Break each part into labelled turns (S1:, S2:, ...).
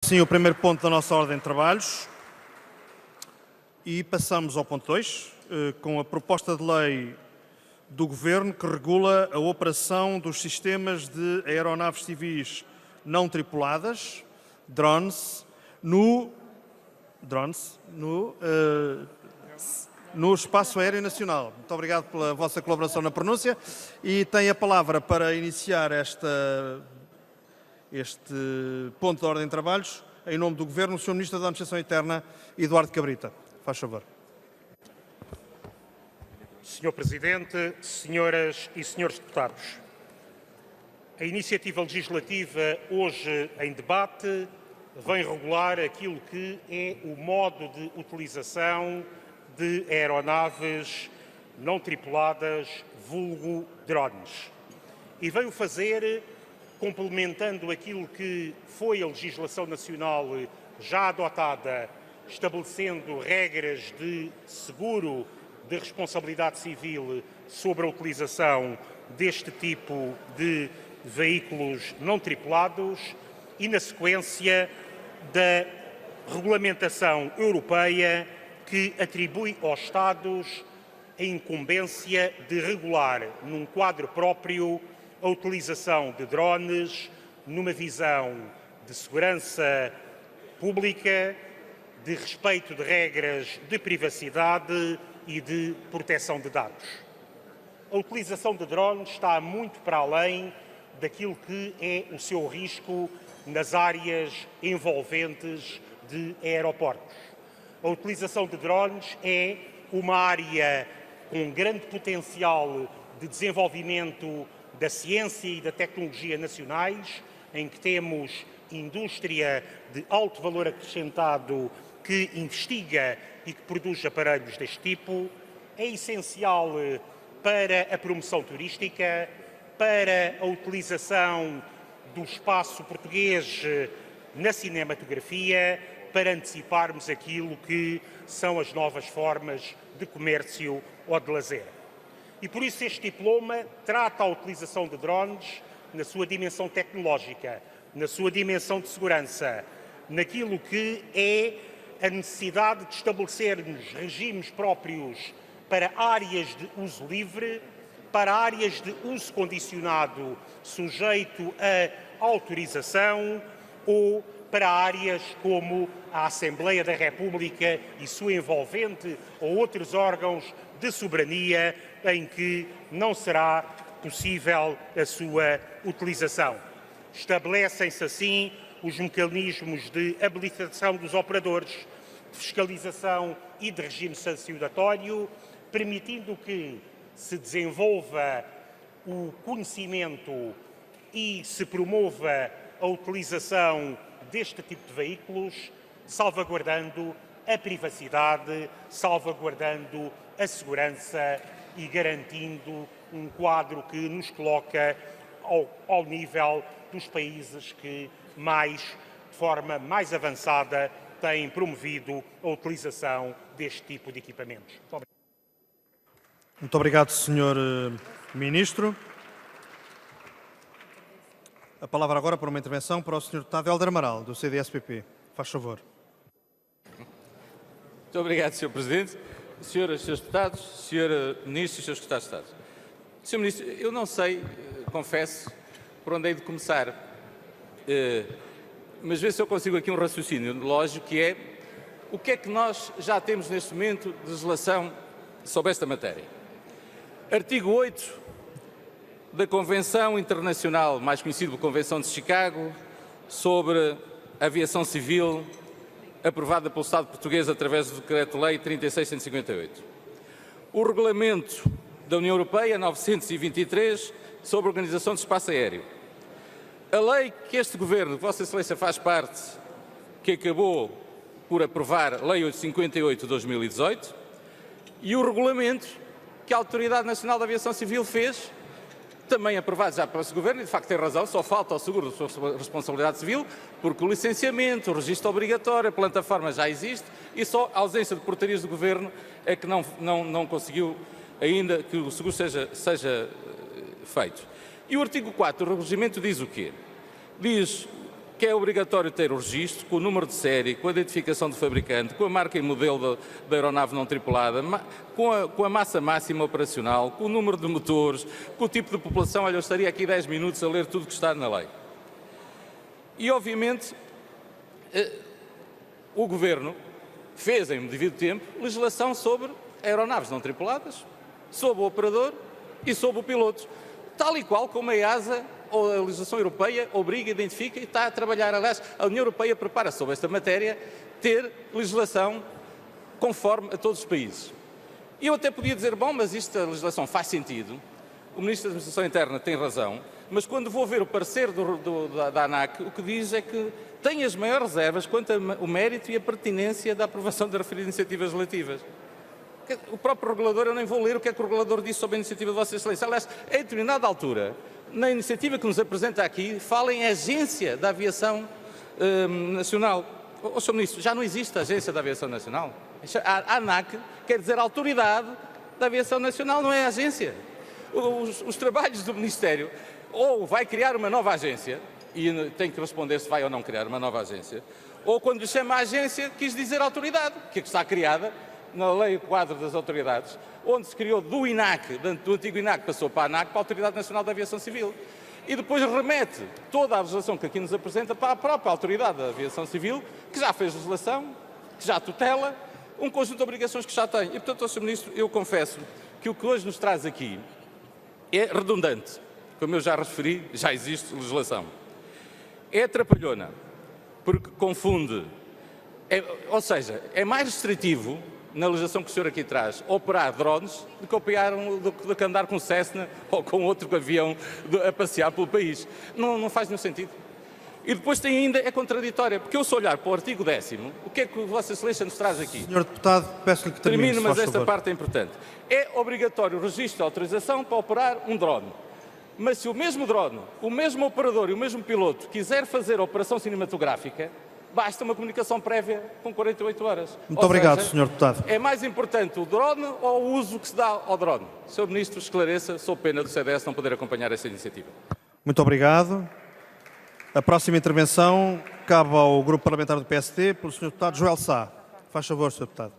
S1: Sim, o primeiro ponto da nossa ordem de trabalhos. E passamos ao ponto 2, com a proposta de lei do Governo que regula a operação dos sistemas de aeronaves civis não tripuladas, drones, no Espaço Aéreo Nacional. Muito obrigado pela vossa colaboração na pronúncia e tem a palavra para iniciar este ponto de ordem de trabalhos, em nome do Governo, o Sr. Ministro da Administração Interna, Eduardo Cabrita. Faz favor.
S2: Sr. Presidente, senhoras e senhores deputados, a iniciativa legislativa hoje em debate vem regular aquilo que é o modo de utilização de aeronaves não tripuladas, vulgo drones. E veio fazer complementando aquilo que foi a legislação nacional já adotada, estabelecendo regras de seguro de responsabilidade civil sobre a utilização deste tipo de veículos não tripulados e, na sequência, da regulamentação europeia que atribui aos Estados a incumbência de regular, num quadro próprio, a utilização de drones numa visão de segurança pública, de respeito de regras de privacidade e de proteção de dados. A utilização de drones está muito para além daquilo que é o seu risco nas áreas envolventes de aeroportos. A utilização de drones é uma área com grande potencial de desenvolvimento da ciência e da tecnologia nacionais, em que temos indústria de alto valor acrescentado que investiga e que produz aparelhos deste tipo. É essencial para a promoção turística, para a utilização do espaço português na cinematografia, para anteciparmos aquilo que são as novas formas de comércio ou de lazer. E por isso este diploma trata a utilização de drones na sua dimensão tecnológica, na sua dimensão de segurança, naquilo que é a necessidade de estabelecermos regimes próprios para áreas de uso livre, para áreas de uso condicionado sujeito a autorização ou para áreas como a Assembleia da República e sua envolvente ou outros órgãos de soberania em que não será possível a sua utilização. Estabelecem-se assim os mecanismos de habilitação dos operadores, de fiscalização e de regime sancionatório, permitindo que se desenvolva o conhecimento e se promova a utilização deste tipo de veículos, salvaguardando a privacidade, salvaguardando a segurança e garantindo um quadro que nos coloca ao nível dos países que de forma mais avançada, têm promovido a utilização deste tipo de equipamentos.
S1: Muito obrigado, Sr. Ministro. A palavra agora para uma intervenção para o Sr. Deputado Hélder Amaral, do CDS-PP. Faz favor.
S3: Muito obrigado, Sr. Presidente. Senhoras e Srs. Deputados, Sr. Ministro e Srs. Secretários de Estado. Sr. Ministro, eu não sei, confesso, por onde hei de começar, mas vê se eu consigo aqui um raciocínio lógico, que é o que é que nós já temos neste momento de legislação sobre esta matéria. Artigo 8 da Convenção Internacional, mais conhecido como Convenção de Chicago, sobre aviação civil, aprovada pelo Estado português através do Decreto-Lei 36.158. O Regulamento da União Europeia 923 sobre a Organização do Espaço Aéreo. A lei que este Governo, Vossa Excelência, faz parte, que acabou por aprovar, Lei 858 de 2018, e o regulamento que a Autoridade Nacional da Aviação Civil fez, também aprovado já por esse Governo, e de facto tem razão, só falta o seguro de responsabilidade civil, porque o licenciamento, o registro obrigatório, a plataforma já existe, e só a ausência de portarias do Governo é que não conseguiu ainda que o seguro seja feito. E o artigo 4 do regimento diz o quê? Diz que é obrigatório ter o registro com o número de série, com a identificação do fabricante, com a marca e modelo da aeronave não tripulada, com a massa máxima operacional, com o número de motores, com o tipo de população. Olha, eu estaria aqui 10 minutos a ler tudo o que está na lei. E, obviamente, o Governo fez, em devido tempo, legislação sobre aeronaves não tripuladas, sobre o operador e sobre o piloto, tal e qual como a EASA ou a legislação europeia obriga, identifica e está a trabalhar. Aliás, a União Europeia prepara sobre esta matéria ter legislação conforme a todos os países. E eu até podia dizer, bom, mas esta legislação faz sentido, o Ministro da Administração Interna tem razão, mas quando vou ver o parecer da ANAC, o que diz é que tem as maiores reservas quanto ao mérito e a pertinência da aprovação das referidas iniciativas legislativas. O próprio regulador, eu nem vou ler o que é que o regulador disse sobre a iniciativa de Vossa Excelência. Aliás, em determinada altura, na iniciativa que nos apresenta aqui, fala em Agência da Aviação Nacional. Sr. Ministro, já não existe a Agência da Aviação Nacional. A ANAC quer dizer Autoridade da Aviação Nacional, não é agência. Os trabalhos do Ministério, ou vai criar uma nova agência, e tem que responder se vai ou não criar uma nova agência, ou quando lhe chama a agência, quis dizer autoridade, que está criada na Lei Quadro das Autoridades, onde se criou do INAC, do antigo INAC, passou para a ANAC, para a Autoridade Nacional da Aviação Civil. E depois remete toda a legislação que aqui nos apresenta para a própria Autoridade da Aviação Civil, que já fez legislação, que já tutela, um conjunto de obrigações que já tem. E, portanto, Sr. Ministro, eu confesso que o que hoje nos traz aqui é redundante. Como eu já referi, já existe legislação. É atrapalhona, porque confunde, ou seja, é mais restritivo, na legislação que o senhor aqui traz, operar drones do que andar com um Cessna ou com outro avião a passear pelo país. Não faz nenhum sentido. E depois tem ainda, é contraditória, porque eu se olhar para o artigo 10º, o que é que Vossa Excelência nos traz aqui?
S1: Senhor Deputado, peço-lhe que termine,
S3: Termino, mas esta
S1: favor.
S3: parte é importante. É obrigatório o registro de autorização para operar um drone. Mas se o mesmo drone, o mesmo operador e o mesmo piloto quiser fazer a operação cinematográfica, basta uma comunicação prévia com 48 horas.
S1: Muito obrigado, Sr. Deputado.
S3: É mais importante o drone ou o uso que se dá ao drone? Sr. Ministro, esclareça, sou pena do CDS não poder acompanhar essa iniciativa.
S1: Muito obrigado. A próxima intervenção cabe ao Grupo Parlamentar do PSD, pelo Sr. Deputado Joel Sá. Faz favor, Sr. Deputado.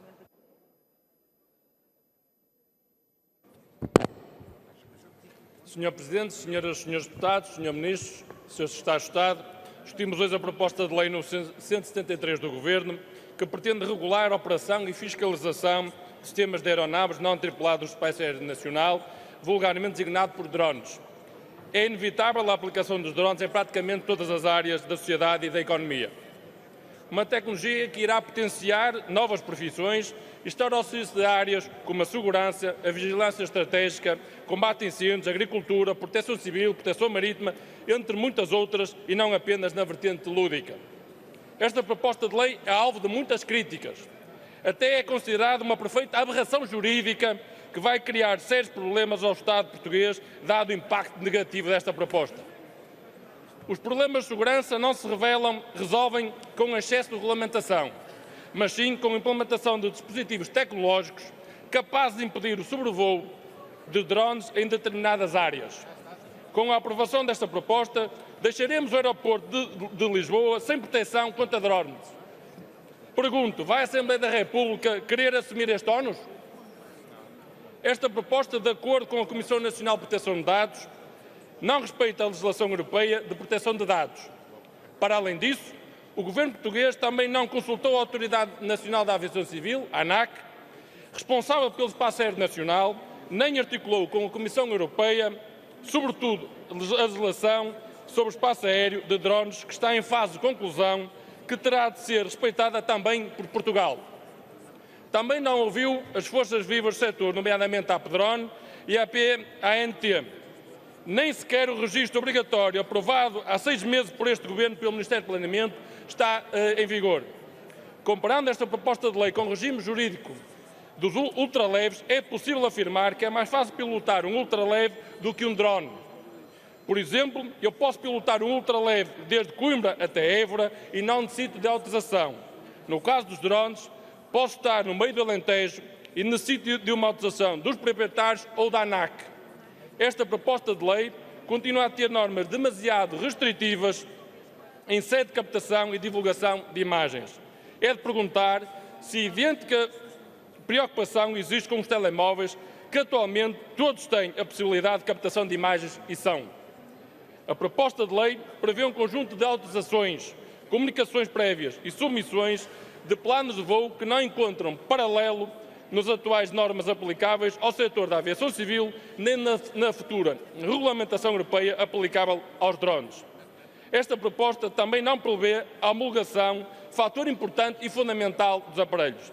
S4: Sr. Presidente, Senhoras e Senhores Deputados, Sr. Ministro, Sr. Secretário de Estado, discutimos hoje a proposta de lei no 173 do Governo, que pretende regular a operação e fiscalização de sistemas de aeronaves não tripulados do Espaço Aéreo Nacional, vulgarmente designado por drones. É inevitável a aplicação dos drones em praticamente todas as áreas da sociedade e da economia. Uma tecnologia que irá potenciar novas profissões e estar ao serviço de áreas como a segurança, a vigilância estratégica, combate a incêndios, agricultura, proteção civil, proteção marítima, entre muitas outras, e não apenas na vertente lúdica. Esta proposta de lei é alvo de muitas críticas. Até é considerada uma perfeita aberração jurídica que vai criar sérios problemas ao Estado português, dado o impacto negativo desta proposta. Os problemas de segurança não se resolvem com excesso de regulamentação, mas sim com a implementação de dispositivos tecnológicos capazes de impedir o sobrevoo de drones em determinadas áreas. Com a aprovação desta proposta, deixaremos o aeroporto de Lisboa sem proteção quanto a drones. Pergunto, vai a Assembleia da República querer assumir este ónus? Esta proposta, de acordo com a Comissão Nacional de Proteção de Dados, não respeita a legislação europeia de proteção de dados. Para além disso, o Governo português também não consultou a Autoridade Nacional da Aviação Civil, a ANAC, responsável pelo Espaço Aéreo Nacional, nem articulou com a Comissão Europeia, sobretudo a legislação sobre o espaço aéreo de drones, que está em fase de conclusão, que terá de ser respeitada também por Portugal. Também não ouviu as forças vivas do setor, nomeadamente a APDRON e a ANT. Nem sequer o registro obrigatório, aprovado há 6 meses por este Governo pelo Ministério do Planeamento, está em vigor. Comparando esta proposta de lei com o regime jurídico dos ultraleves, é possível afirmar que é mais fácil pilotar um ultraleve do que um drone. Por exemplo, eu posso pilotar um ultraleve desde Coimbra até Évora e não necessito de autorização. No caso dos drones, posso estar no meio do Alentejo e necessito de uma autorização dos proprietários ou da ANAC. Esta proposta de lei continua a ter normas demasiado restritivas em sede de captação e divulgação de imagens. É de perguntar se idêntica preocupação existe com os telemóveis, que atualmente todos têm a possibilidade de captação de imagens e são. A proposta de lei prevê um conjunto de autorizações, comunicações prévias e submissões de planos de voo que não encontram paralelo nas atuais normas aplicáveis ao setor da aviação civil, nem na futura regulamentação europeia aplicável aos drones. Esta proposta também não prevê a homologação, fator importante e fundamental dos aparelhos.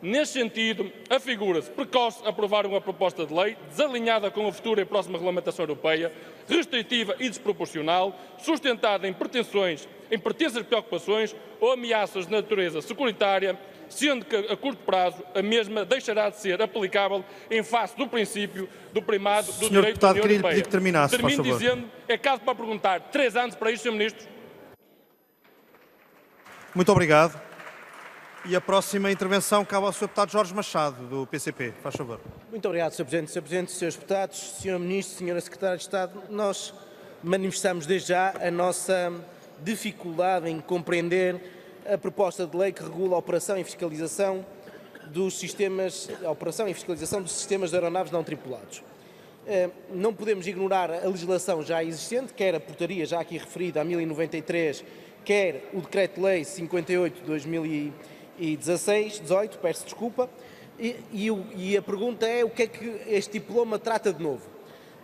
S4: Neste sentido, afigura-se precoce aprovar uma proposta de lei desalinhada com a futura e próxima regulamentação europeia, restritiva e desproporcional, sustentada em pretensas preocupações ou ameaças de natureza securitária, sendo que, a curto prazo, a mesma deixará de ser aplicável em face do princípio do primado do direito da União Europeia. Termino dizendo, é caso para perguntar, 3 anos para isto, Sr. Ministro?
S1: Muito obrigado. E a próxima intervenção cabe ao Sr. Deputado Jorge Machado, do PCP. Faz favor.
S5: Muito obrigado, Sr. Presidente. Sr. Presidente, Srs. Deputados, Sr. Ministro, Sra. Secretária de Estado, nós manifestamos desde já a nossa dificuldade em compreender a proposta de lei que regula a operação e fiscalização dos sistemas, de aeronaves não tripulados. Não podemos ignorar a legislação já existente, quer a portaria já aqui referida, a 1093, quer o Decreto-Lei 58 de 2018, peço desculpa, e a pergunta é o que é que este diploma trata de novo.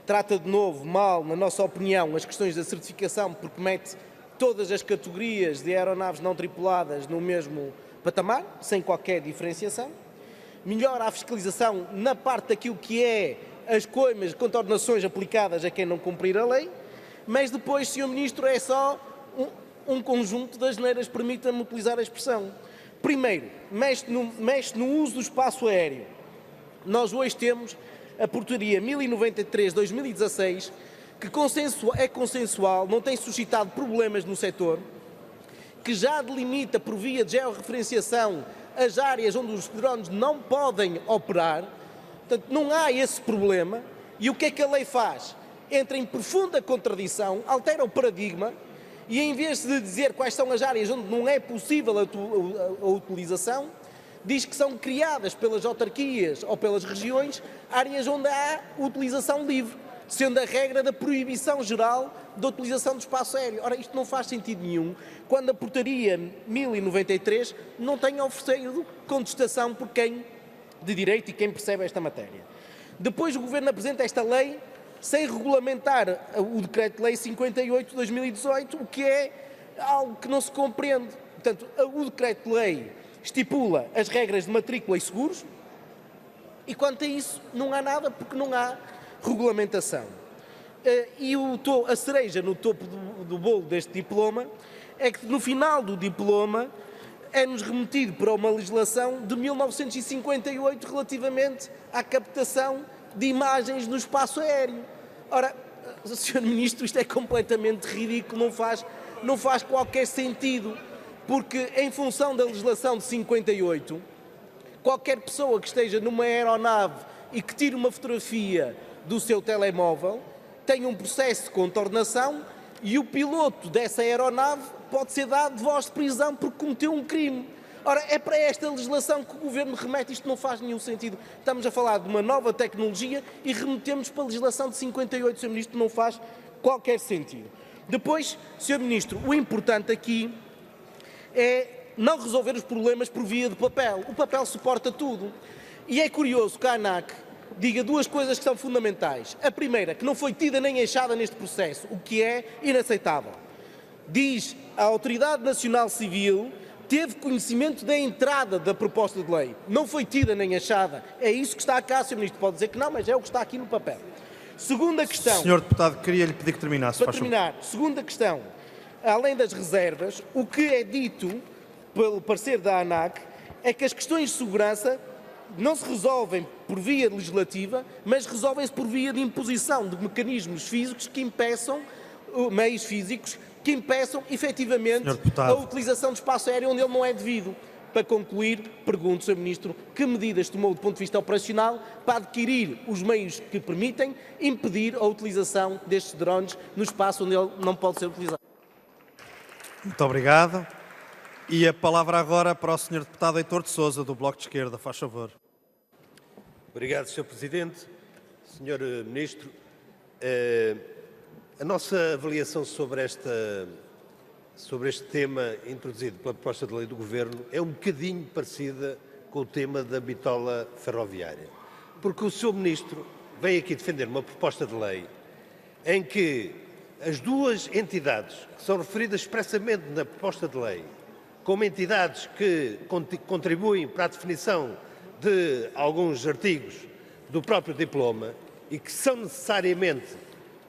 S5: Trata de novo, mal, na nossa opinião, as questões da certificação, porque mete todas as categorias de aeronaves não tripuladas no mesmo patamar, sem qualquer diferenciação. Melhora a fiscalização na parte daquilo que é as coimas, contornações aplicadas a quem não cumprir a lei, mas depois, Sr. Ministro, é só um conjunto de asneiras, permita-me utilizar a expressão. Primeiro, mexe no uso do espaço aéreo. Nós hoje temos a portaria 1093/2016, que é consensual, não tem suscitado problemas no setor, que já delimita por via de georreferenciação as áreas onde os drones não podem operar. Portanto, não há esse problema. E o que é que a lei faz? Entra em profunda contradição, altera o paradigma e, em vez de dizer quais são as áreas onde não é possível a utilização, diz que são criadas pelas autarquias ou pelas regiões áreas onde há utilização livre, sendo a regra da proibição geral da utilização do espaço aéreo. Ora, isto não faz sentido nenhum, quando a portaria 1093 não tem oferecido contestação por quem de direito e quem percebe esta matéria. Depois o Governo apresenta esta lei sem regulamentar o Decreto-Lei 58 de 2018, o que é algo que não se compreende. Portanto, o Decreto-Lei estipula as regras de matrícula e seguros e, quanto a isso, não há nada porque não há regulamentação. E a cereja no topo do bolo deste diploma é que no final do diploma é-nos remetido para uma legislação de 1958 relativamente à captação de imagens no espaço aéreo. Ora, Sr. Ministro, isto é completamente ridículo, não faz qualquer sentido, porque em função da legislação de 58, qualquer pessoa que esteja numa aeronave e que tire uma fotografia do seu telemóvel tem um processo de contornação e o piloto dessa aeronave pode ser dado de voz de prisão porque cometeu um crime. Ora, é para esta legislação que o Governo remete, isto não faz nenhum sentido. Estamos a falar de uma nova tecnologia e remetemos para a legislação de 58, Sr. Ministro, não faz qualquer sentido. Depois, Sr. Ministro, o importante aqui é não resolver os problemas por via de papel. O papel suporta tudo. E é curioso que a ANAC diga duas coisas que são fundamentais. A primeira, que não foi tida nem achada neste processo, o que é inaceitável. Diz a Autoridade Nacional Civil teve conhecimento da entrada da proposta de lei. Não foi tida nem achada. É isso que está cá, Sr. Ministro. Pode dizer que não, mas é o que está aqui no papel. Segunda questão.
S1: Sr. Deputado, queria-lhe pedir que terminasse.
S5: Para terminar, segunda questão. Além das reservas, o que é dito pelo parecer da ANAC é que as questões de segurança não se resolvem por via legislativa, mas resolvem-se por via de imposição de mecanismos físicos que impeçam, meios físicos, que impeçam efetivamente a utilização do espaço aéreo onde ele não é devido. Para concluir, pergunto, Sr. Ministro, que medidas tomou do ponto de vista operacional para adquirir os meios que permitem impedir a utilização destes drones no espaço onde ele não pode ser utilizado?
S1: Muito obrigado. E a palavra agora para o Sr. Deputado Heitor de Sousa, do Bloco de Esquerda. Faz favor.
S6: Obrigado, Sr. Presidente. Sr. Ministro, a nossa avaliação sobre este tema introduzido pela proposta de lei do Governo é um bocadinho parecida com o tema da bitola ferroviária. Porque o Sr. Ministro vem aqui defender uma proposta de lei em que as duas entidades que são referidas expressamente na proposta de lei como entidades que contribuem para a definição de alguns artigos do próprio diploma e que são necessariamente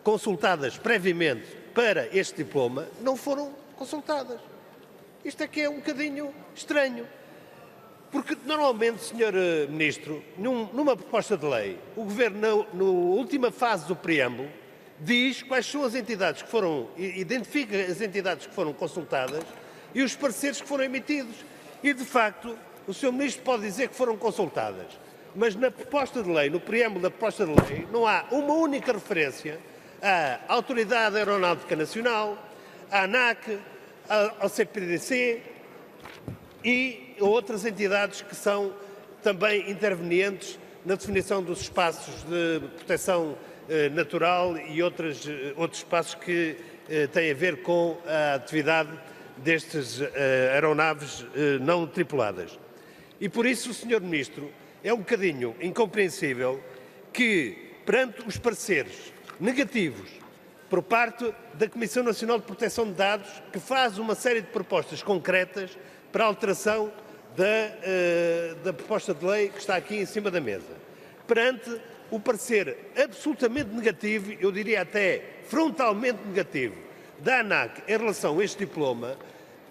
S6: consultadas previamente para este diploma, não foram consultadas. Isto é que é um bocadinho estranho. Porque, normalmente, Sr. Ministro, numa proposta de lei, o Governo, na última fase do preâmbulo, diz quais são as entidades que foram, identifica as entidades que foram consultadas e os pareceres que foram emitidos. E, de facto, o Sr. Ministro pode dizer que foram consultadas. Mas na proposta de lei, no preâmbulo da proposta de lei, não há uma única referência à Autoridade Aeronáutica Nacional, à ANAC, ao CPDC e a outras entidades que são também intervenientes na definição dos espaços de proteção natural e outros espaços que têm a ver com a atividade destas aeronaves não tripuladas. E por isso, Sr. Ministro, é um bocadinho incompreensível que, perante os pareceres negativos por parte da Comissão Nacional de Proteção de Dados, que faz uma série de propostas concretas para a alteração da proposta de lei que está aqui em cima da mesa, perante o parecer absolutamente negativo, eu diria até frontalmente negativo, da ANAC em relação a este diploma,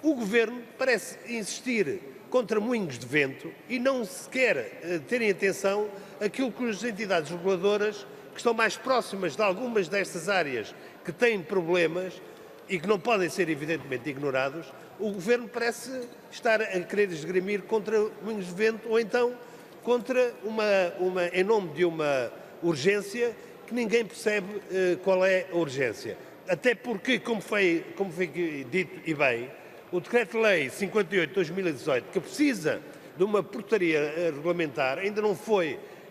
S6: o Governo parece insistir contra moinhos de vento e não sequer ter em atenção aquilo que as entidades reguladoras, que estão mais próximas de algumas destas áreas que têm problemas e que não podem ser evidentemente ignorados, o Governo parece estar a querer esgrimir contra moinhos de vento ou então contra em nome de uma urgência que ninguém percebe qual é a urgência. Até porque, como foi dito e bem, o Decreto-Lei 58 de 2018, que precisa de uma portaria regulamentar,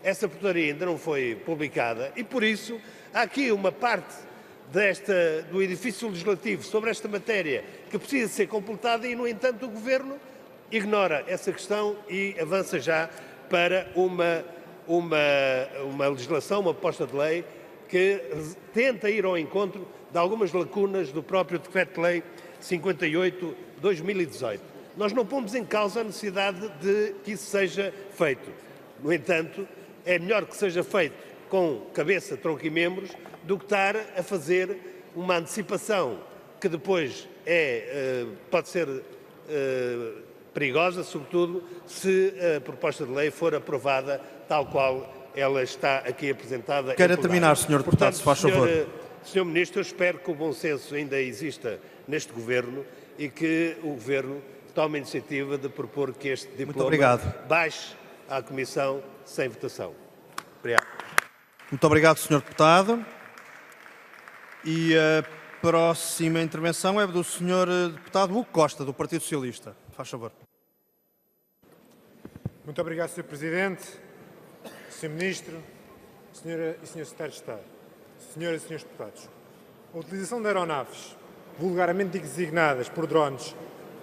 S6: essa portaria ainda não foi publicada e, por isso, há aqui uma parte do edifício legislativo sobre esta matéria que precisa ser completada e, no entanto, o Governo ignora essa questão e avança já para uma legislação, uma proposta de lei que tenta ir ao encontro de algumas lacunas do próprio Decreto-Lei 58 de 2018. Nós não pomos em causa a necessidade de que isso seja feito. No entanto, é melhor que seja feito com cabeça, tronco e membros do que estar a fazer uma antecipação que depois pode ser perigosa, sobretudo se a proposta de lei for aprovada tal qual ela está aqui apresentada.
S1: Quero terminar, Sr. Deputado, se faz favor.
S6: Sr. Ministro, eu espero que o bom senso ainda exista neste Governo e que o Governo tome a iniciativa de propor que este diploma baixe à Comissão sem votação. Obrigado.
S1: Muito obrigado, Sr. Deputado. E a próxima intervenção é do Sr. Deputado Hugo Costa, do Partido Socialista. Faz favor.
S7: Muito obrigado, Sr. Presidente, Sr. Ministro, Senhora e Sr. Secretário de Estado, Senhoras e Srs. Deputados. A utilização de aeronaves, vulgarmente designadas por drones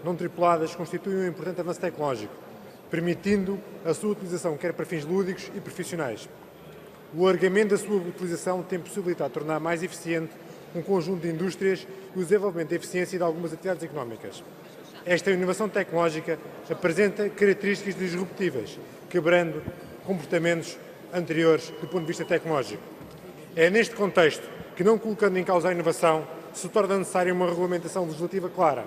S7: não tripuladas, constitui um importante avanço tecnológico, permitindo a sua utilização quer para fins lúdicos e profissionais. O alargamento da sua utilização tem possibilitado tornar mais eficiente um conjunto de indústrias e o desenvolvimento da eficiência de algumas atividades económicas. Esta inovação tecnológica apresenta características disruptivas, quebrando comportamentos anteriores do ponto de vista tecnológico. É neste contexto que, não colocando em causa a inovação, se torna necessária uma regulamentação legislativa clara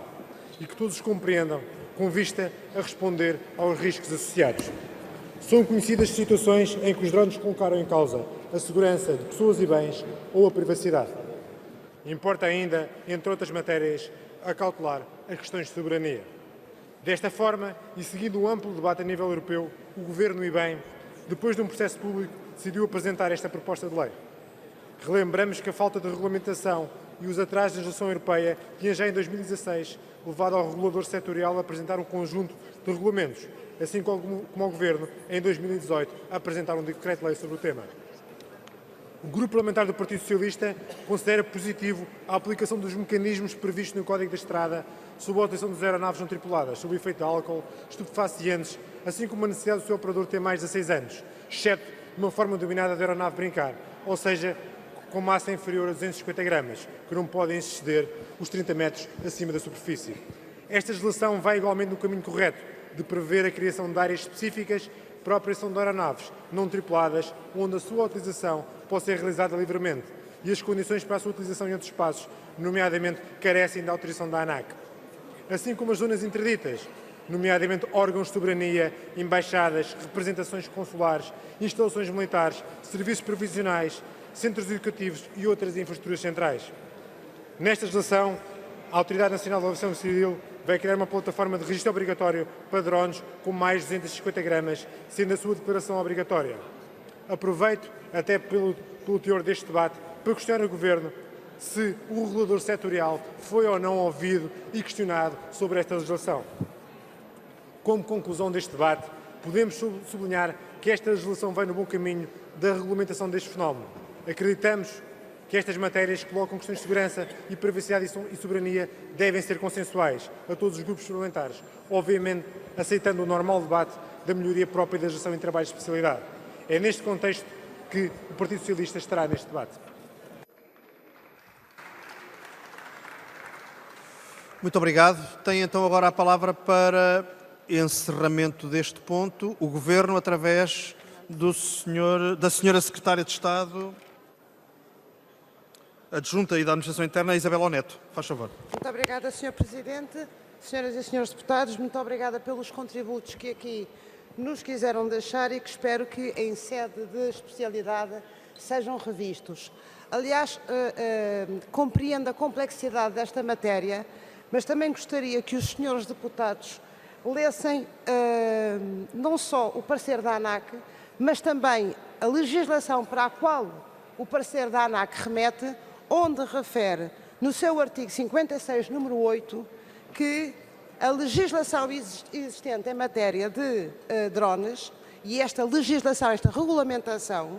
S7: e que todos compreendam com vista a responder aos riscos associados. São conhecidas situações em que os drones colocaram em causa a segurança de pessoas e bens ou a privacidade. Importa ainda, entre outras matérias, acautelar as questões de soberania. Desta forma, e seguindo um amplo debate a nível europeu, o Governo, e bem, depois de um processo público, decidiu apresentar esta proposta de lei. Relembramos que a falta de regulamentação e os atrasos da legislação europeia tinham já em 2016 levado ao regulador setorial a apresentar um conjunto de regulamentos, assim como ao Governo, em 2018, a apresentar um decreto-lei sobre o tema. O Grupo Parlamentar do Partido Socialista considera positivo a aplicação dos mecanismos previstos no Código da Estrada sobre a utilização das aeronaves não tripuladas, sob o efeito de álcool, estupefacientes, assim como a necessidade do seu operador ter mais de 16 anos, exceto de uma forma denominada de aeronave brincar, ou seja, com massa inferior a 250 gramas, que não podem exceder os 30 metros acima da superfície. Esta legislação vai igualmente no caminho correto de prever a criação de áreas específicas para a operação de aeronaves não tripuladas, onde a sua utilização pode ser realizada livremente e as condições para a sua utilização em outros espaços, nomeadamente, carecem da autorização da ANAC. Assim como as zonas interditas, nomeadamente órgãos de soberania, embaixadas, representações consulares, instalações militares, serviços provisionais, centros educativos e outras infraestruturas centrais. Nesta legislação, a Autoridade Nacional de Aviação Civil vai criar uma plataforma de registro obrigatório para drones com mais de 250 gramas, sendo a sua declaração obrigatória. Aproveito, até pelo teor deste debate, para questionar o Governo se o regulador setorial foi ou não ouvido e questionado sobre esta legislação. Como conclusão deste debate, podemos sublinhar que esta legislação vai no bom caminho da regulamentação deste fenómeno. Acreditamos que estas matérias que colocam questões de segurança e privacidade e soberania devem ser consensuais a todos os grupos parlamentares, obviamente aceitando o normal debate da melhoria própria da gestão em trabalho de especialidade. É neste contexto que o Partido Socialista estará neste debate.
S1: Muito obrigado. Tem então agora a palavra para encerramento deste ponto o Governo através da Senhora Secretária de Estado Adjunta e da Administração Interna, Isabel Oneto. Faz favor.
S8: Muito obrigada, Sr. Presidente. Senhoras e senhores deputados, muito obrigada pelos contributos que aqui nos quiseram deixar e que espero que em sede de especialidade sejam revistos. Aliás, compreendo a complexidade desta matéria, mas também gostaria que os senhores deputados lessem não só o parecer da ANAC, mas também a legislação para a qual o parecer da ANAC remete, onde refere, no seu artigo 56, número 8, que a legislação existente em matéria de drones e esta legislação, esta regulamentação,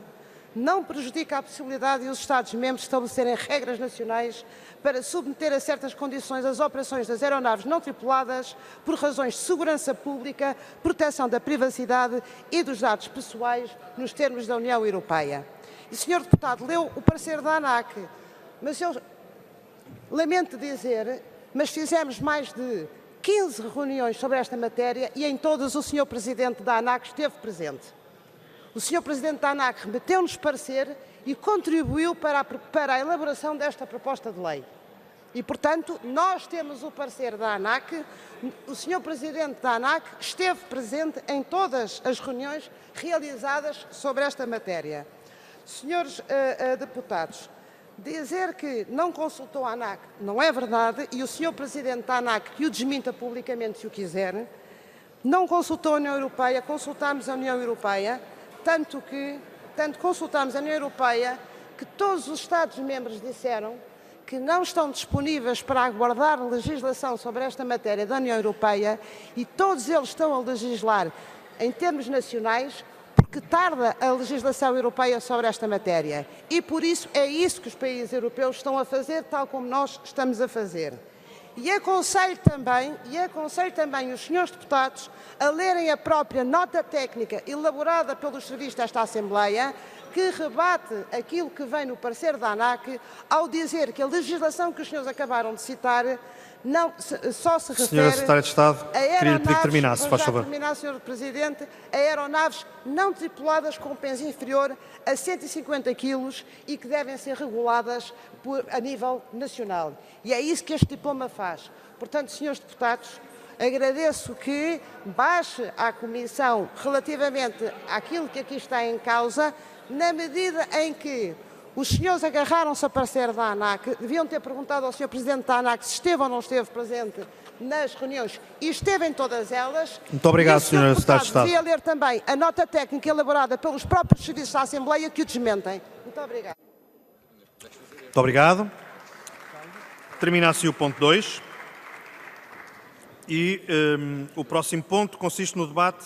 S8: não prejudica a possibilidade de os Estados-membros estabelecerem regras nacionais para submeter a certas condições as operações das aeronaves não tripuladas por razões de segurança pública, proteção da privacidade e dos dados pessoais nos termos da União Europeia. E o Sr. Deputado leu o parecer da ANAC, mas eu lamento dizer, mas fizemos mais de 15 reuniões sobre esta matéria e em todas o Sr. Presidente da ANAC esteve presente. O Sr. Presidente da ANAC remeteu-nos parecer e contribuiu para a elaboração desta proposta de lei. E, portanto, nós temos o parecer da ANAC, o Sr. Presidente da ANAC esteve presente em todas as reuniões realizadas sobre esta matéria. Senhores deputados, dizer que não consultou a ANAC não é verdade e o Sr. Presidente da ANAC, que o desminta publicamente se o quiser, não consultou a União Europeia, consultámos a União Europeia, tanto consultámos a União Europeia que todos os Estados-membros disseram que não estão disponíveis para aguardar legislação sobre esta matéria da União Europeia e todos eles estão a legislar em termos nacionais porque tarda a legislação europeia sobre esta matéria. E por isso é isso que os países europeus estão a fazer, tal como nós estamos a fazer. E aconselho também os senhores deputados a lerem a própria nota técnica elaborada pelos serviços desta Assembleia, que rebate aquilo que vem no parecer da ANAC, ao dizer que a legislação que os senhores acabaram de citar só se refere
S1: Senhora Secretária de Estado, queria pedir que terminasse, faz favor.
S8: Terminar, Sr. Presidente, a aeronaves não tripuladas com peso inferior a 150 kg e que devem ser reguladas a nível nacional. E é isso que este diploma faz. Portanto, senhores deputados, agradeço que baixe à Comissão relativamente àquilo que aqui está em causa, na medida em que os senhores agarraram-se a parecer da ANAC, deviam ter perguntado ao Sr. Presidente da ANAC se esteve ou não esteve presente nas reuniões e esteve em todas elas.
S1: Muito obrigado, Sra. Secretária de Estado.
S8: Devia ler também a nota técnica elaborada pelos próprios serviços da Assembleia que o desmentem. Muito obrigado.
S1: Muito obrigado. Termina assim o ponto 2. E o próximo ponto consiste no debate